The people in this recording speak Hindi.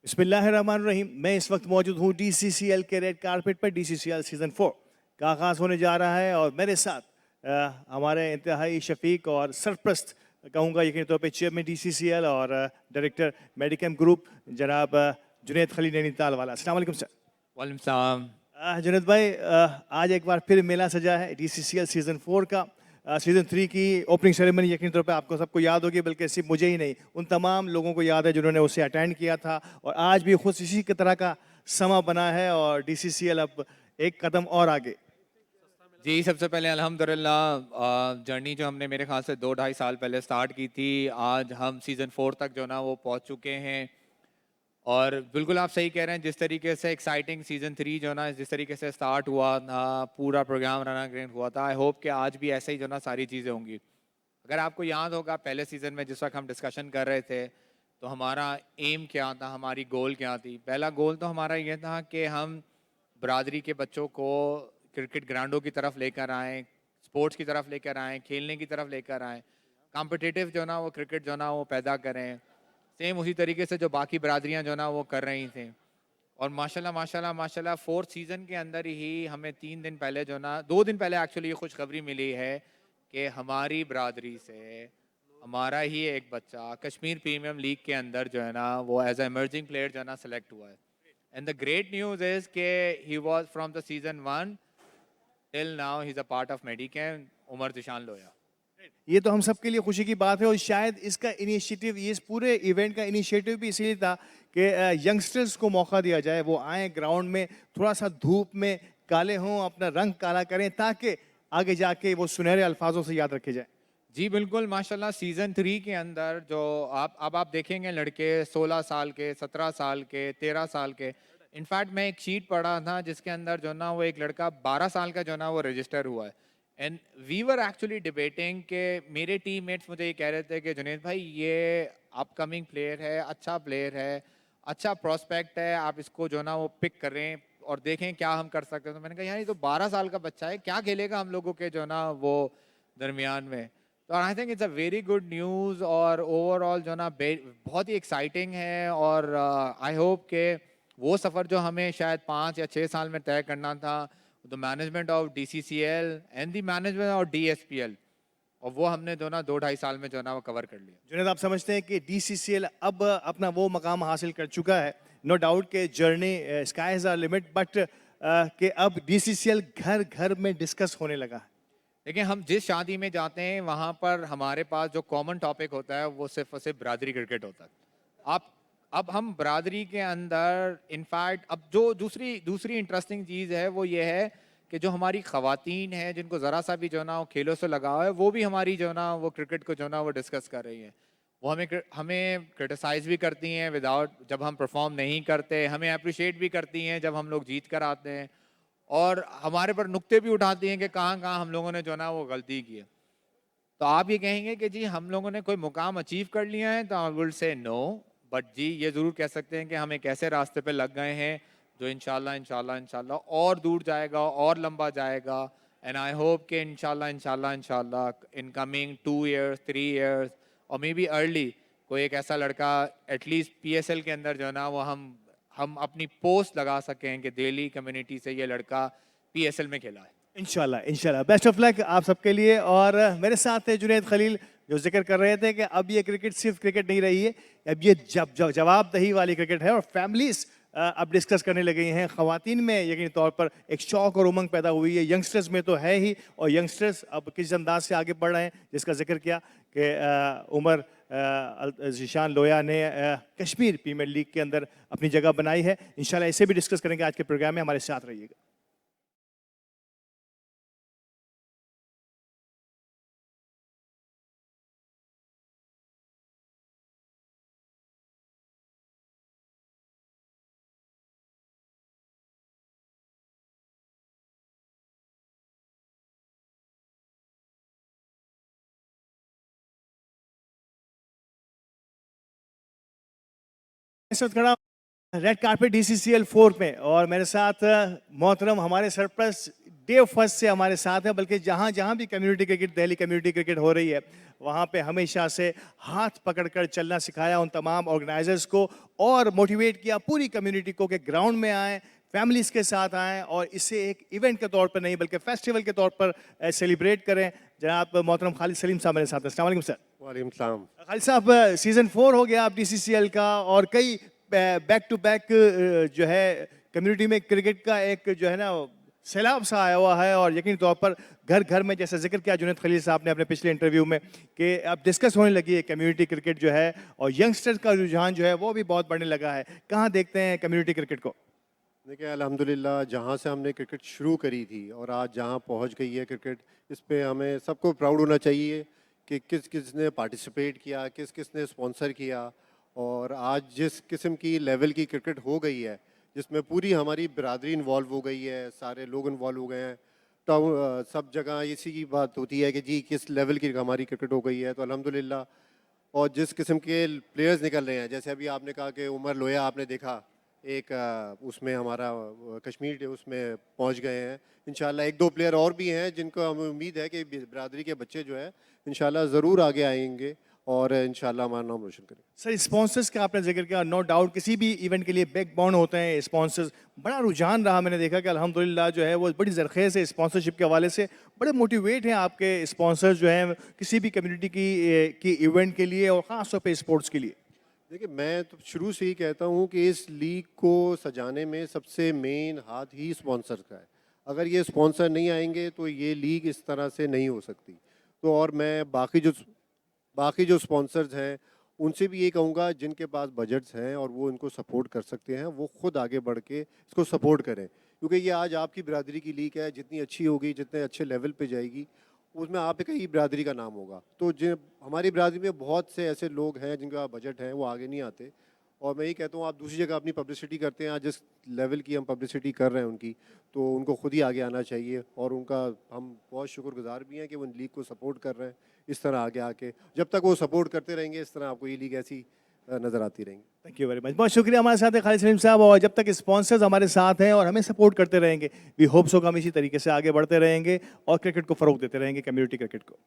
बिस्मिल्लाहिर्रहमानिर्रहीम। मैं इस वक्त मौजूद हूँ DCCL के रेड कारपेट पर। DCCL सीज़न 4 का आगाज़ होने जा रहा है और मेरे साथ हमारे इंतहाई शफीक और सरप्रस्त कहूँगा यकीनी तौर पे चेयरमैन DCCL और डायरेक्टर मेडिकेम ग्रुप जनाब जुनैद खलील नैनीताल वाला। अस्सलाम वालेकुम सर। वालेकुम सलाम। जुनैद भाई, आज एक बार फिर मेला सजा है DCCL सीज़न 4 का। सीज़न 3 की ओपनिंग सेरेमनी यकीनी तौर पे आपको सबको याद होगी, बल्कि सिर्फ मुझे ही नहीं, उन तमाम लोगों को याद है जिन्होंने उसे अटेंड किया था। और आज भी खुद इसी की तरह का समा बना है और DCCL अब एक कदम और आगे। जी, सबसे पहले अल्हम्दुलिल्लाह जर्नी जो हमने मेरे ख्याल से 2 ढाई साल पहले स्टार्ट की थी, आज हम सीज़न 4 तक जो ना वो पहुंच चुके हैं। और बिल्कुल आप सही कह रहे हैं, जिस तरीके से एक्साइटिंग सीज़न 3 जो ना जिस तरीके से स्टार्ट हुआ था, पूरा प्रोग्राम रन हुआ था। आई होप कि आज भी ऐसे ही जो ना सारी चीज़ें होंगी। अगर आपको याद होगा पहले सीज़न में जिस वक्त हम डिस्कशन कर रहे थे, तो हमारा एम क्या था, हमारी गोल क्या थी। पहला गोल तो हमारा ये था कि हम बरादरी के बच्चों को क्रिकेट ग्राउंडों की तरफ लेकर आएँ, स्पोर्ट्स की तरफ लेकर आएँ, खेलने की तरफ लेकर आएँ, कॉम्पिटिटिव जो ना वो क्रिकेट जो ना वो पैदा करें। सेम उसी तरीके से जो बाकी बरादरियाँ जो ना वो कर रही थी। और माशाल्लाह माशाल्लाह माशाल्लाह 4th सीज़न के अंदर ही हमें 3 दिन पहले जो ना 2 दिन पहले एक्चुअली ये खुशखबरी मिली है कि हमारी बरादरी से हमारा ही एक बच्चा कश्मीर प्रीमियम लीग के अंदर जो है ना वो एज ए इमर्जिंग प्लेयर जो है ना सेलेक्ट हुआ है। And the great news is के he was from the season 1 till now he is a part of मेडिकेम, उमर जिशान लोया। ये तो हम सबके लिए खुशी की बात है और शायद इसका इनिशिएटिव, ये इस पूरे इवेंट का इनिशिएटिव भी इसीलिए था कि यंगस्टर्स को मौका दिया जाए, वो आए ग्राउंड में, थोड़ा सा धूप में काले हों, अपना रंग काला करें, ताकि आगे जाके वो सुनहरे अल्फाजों से याद रखे जाए। जी बिल्कुल, माशाल्लाह सीज़न 3 के अंदर जो आप देखेंगे लड़के 16 साल के, 17 साल के, 13 साल के। इनफैक्ट मैं एक शीट पढ़ा था जिसके अंदर जो ना वो एक लड़का 12 साल का जो ना वो रजिस्टर हुआ है। And we were actually debating के मेरे टीममेट्स मुझे ये कह रहे थे कि जुनैद भाई ये अपकमिंग प्लेयर है, अच्छा प्लेयर है, अच्छा प्रोस्पेक्ट है, आप इसको जो ना वो पिक करें और देखें क्या हम कर सकते हैं। तो मैंने कहा यार ये तो 12 साल का बच्चा है, क्या खेलेगा हम लोगों के जो ना वो दरमियान में। तो I think it's a very good news और ओवरऑल जो ना बहुत ही एक्साइटिंग है। और आई होप के वो सफ़र जो हमें शायद 5 या 6 साल में तय करना था, the management of DCCL and the management of DSPL, और वो हमने जो ना 2 ढाई साल में जो ना वो कवर कर लिया। जुनैद, आप समझते हैं कि DCCL अब अपना वो मकाम हासिल कर चुका है? नो डाउट के journey sky is our limit, but कि अब DCCL घर घर में डिस्कस होने लगा है। देखिए हम जिस शादी में जाते हैं वहाँ पर हमारे पास जो कॉमन टॉपिक होता है वो सिर्फ और सिर्फ बरादरी क्रिकेट होता है। आप अब हम बरादरी के अंदर इनफैक्ट अब जो दूसरी दूसरी इंटरेस्टिंग चीज़ है वो ये है कि जो हमारी ख़वातीन हैं जिनको ज़रा सा भी जो ना वो खेलों से लगाव है, वो भी हमारी जो ना वो क्रिकेट को जो ना वो डिस्कस कर रही हैं। वो हमें क्रिटिसाइज़ भी करती हैं विदाउट, जब हम परफॉर्म नहीं करते, हमें अप्रिशिएट भी करती हैं जब हम लोग जीत कर आते हैं, और हमारे पर नुक्ते भी उठाती हैं कि कहाँ कहाँ हम लोगों ने जो ना वो गलती की है। तो आप ये कहेंगे कि जी हम लोगों ने कोई मुकाम अचीव कर लिया है, तो I will say no, but जी ये ज़रूर कह सकते हैं कि हम एक ऐसे रास्ते पे लग गए हैं जो इंशाल्लाह इंशाल्लाह इंशाल्लाह और दूर जाएगा और लंबा जाएगा। एंड आई होप कि इंशाल्लाह इंशाल्लाह इंशाल्लाह इन कमिंग 2 years 3 years और मे बी अर्ली कोई एक ऐसा लड़का एटलीस्ट PSL के अंदर जो है ना वो हम अपनी पोस्ट लगा सकें कि दिल्ली कम्युनिटी से ये लड़का PSL में खेला है। इंशाल्लाह इंशाल्लाह, बेस्ट ऑफ लक आप सबके लिए। और मेरे साथ है जुनैद खलील, जो जिक्र कर रहे थे कि अब ये क्रिकेट सिर्फ क्रिकेट नहीं रही है, अब ये जवाबदही वाली क्रिकेट है और फैमिलीज अब डिस्कस करने लगी हैं। ख़वातीन में यकीनी तौर पर एक शौक और उमंग पैदा हुई है, यंगस्टर्स में तो है ही, और यंगस्टर्स अब किस अंदाज से आगे बढ़ रहे हैं जिसका जिक्र किया कि उमर जिशान लोया ने कश्मीर प्रीमियर लीग के अंदर अपनी जगह बनाई है। इंशाल्लाह इसे भी डिस्कस करेंगे आज के प्रोग्राम में, हमारे साथ रहिएगा। इस वक्त खड़ा रेड कारपेट DCCL 4 में, और मेरे साथ मोहतरम हमारे सरप्रस्त डे फर्स्ट से हमारे साथ है, बल्कि जहाँ जहाँ भी community cricket, Delhi community cricket हो रही है, वहाँ पे हमेशा से हाथ पकड़कर चलना सिखाया उन तमाम ऑर्गेनाइजर्स को और मोटिवेट किया पूरी कम्युनिटी को कि ग्राउंड में आएँ, फैमिलीज़ के साथ आएँ और इसे एक इवेंट के तौर पर नहीं बल्कि फेस्टिवल के तौर पर सेलिब्रेट करें। जनाब मोहतरम खालिद सलीम साहब मेरे साथ हैं। अस्सलाम वालेकुम सर। वालेकुम सलाम। खालिद साहब, सीज़न 4 हो गया आप DCCL का और कई बैक टू बैक जो है कम्युनिटी में क्रिकेट का एक जो है ना सैलाब सा आया हुआ है और यकीनी तौर पर घर घर में, जैसा जिक्र किया जुनैद खलील साहब ने अपने पिछले इंटरव्यू में, कि अब डिस्कस होने लगी है कम्युनिटी क्रिकेट जो है और यंगस्टर्स का रुझान जो है वो भी बहुत बढ़ने लगा है। कहाँ देखते हैं कम्युनिटी क्रिकेट को? देखिए अल्हम्दुलिल्लाह जहाँ से हमने क्रिकेट शुरू करी थी और आज जहाँ पहुँच गई है क्रिकेट, इस पे हमें सबको प्राउड होना चाहिए कि किस किस ने पार्टिसिपेट किया, किस किस ने स्पॉन्सर किया। और आज जिस किस्म की लेवल की क्रिकेट हो गई है, जिसमें पूरी हमारी बिरादरी इन्वॉल्व हो गई है, सारे लोग इन्वॉल्व हो गए हैं, टाउन सब जगह इसी की बात होती है कि जी किस लेवल की हमारी क्रिकेट हो गई है। तो अल्हम्दुलिल्लाह, और जिस किस्म के प्लेयर्स निकल रहे हैं, जैसे अभी आपने कहा कि उमर लोया आपने देखा एक उसमें हमारा कश्मीर उसमें पहुंच गए हैं। इंशाल्लाह एक दो प्लेयर और भी हैं जिनको हमें उम्मीद है कि बिरादरी के बच्चे जो है इंशाल्लाह ज़रूर आगे आएंगे और इंशाल्लाह हमारा नाम रोशन करेंगे। सर, स्पॉन्सर्स का आपने जिक्र किया, नो डाउट किसी भी इवेंट के लिए बैकबोन होते हैं स्पॉन्सर्स। बड़ा रुझान रहा, मैंने देखा कि अल्हम्दुलिल्लाह जो है वो बड़ी ज़रख़ेज़ है स्पॉन्सरशिप के हवाले से, बड़े मोटिवेट हैं आपके स्पॉन्सर्स जो हैं किसी भी कम्युनिटी की इवेंट के लिए और ख़ास तौर पे स्पोर्ट्स के लिए। देखिए मैं तो शुरू से ही कहता हूँ कि इस लीग को सजाने में सबसे मेन हाथ ही स्पॉन्सर का है। अगर ये स्पॉन्सर नहीं आएंगे तो ये लीग इस तरह से नहीं हो सकती। तो और मैं बाकी जो स्पॉन्सर्स हैं उनसे भी ये कहूँगा जिनके पास बजट्स हैं और वो इनको सपोर्ट कर सकते हैं, वो खुद आगे बढ़ के इसको सपोर्ट करें, क्योंकि ये आज आपकी बिरादरी की लीग है। जितनी अच्छी होगी, जितने अच्छे लेवल पे जाएगी, उसमें आपका ही बिरादरी का नाम होगा। तो जो हमारी बिरादरी में बहुत से ऐसे लोग हैं जिनका बजट है, वो आगे नहीं आते। और मैं ये कहता हूँ आप दूसरी जगह अपनी पब्लिसिटी करते हैं, आज जिस लेवल की हम पब्लिसिटी कर रहे हैं उनकी, तो उनको खुद ही आगे आना चाहिए। और उनका हम बहुत शुक्रगुजार भी हैं कि वो लीग को सपोर्ट कर रहे हैं। इस तरह आगे आके जब तक वो सपोर्ट करते रहेंगे, इस तरह आपको ये लीग ऐसी नज़र आती रहेंगी। थैंक यू वेरी मच, बहुत शुक्रिया। हमारे साथ है खालिद सलीम साहब, और जब तक स्पॉन्सर्स हमारे साथ हैं और हमें सपोर्ट करते रहेंगे, वी होप सो कि हम इसी तरीके से आगे बढ़ते रहेंगे और क्रिकेट को फ़रोग देते रहेंगे, कम्युनिटी क्रिकेट को।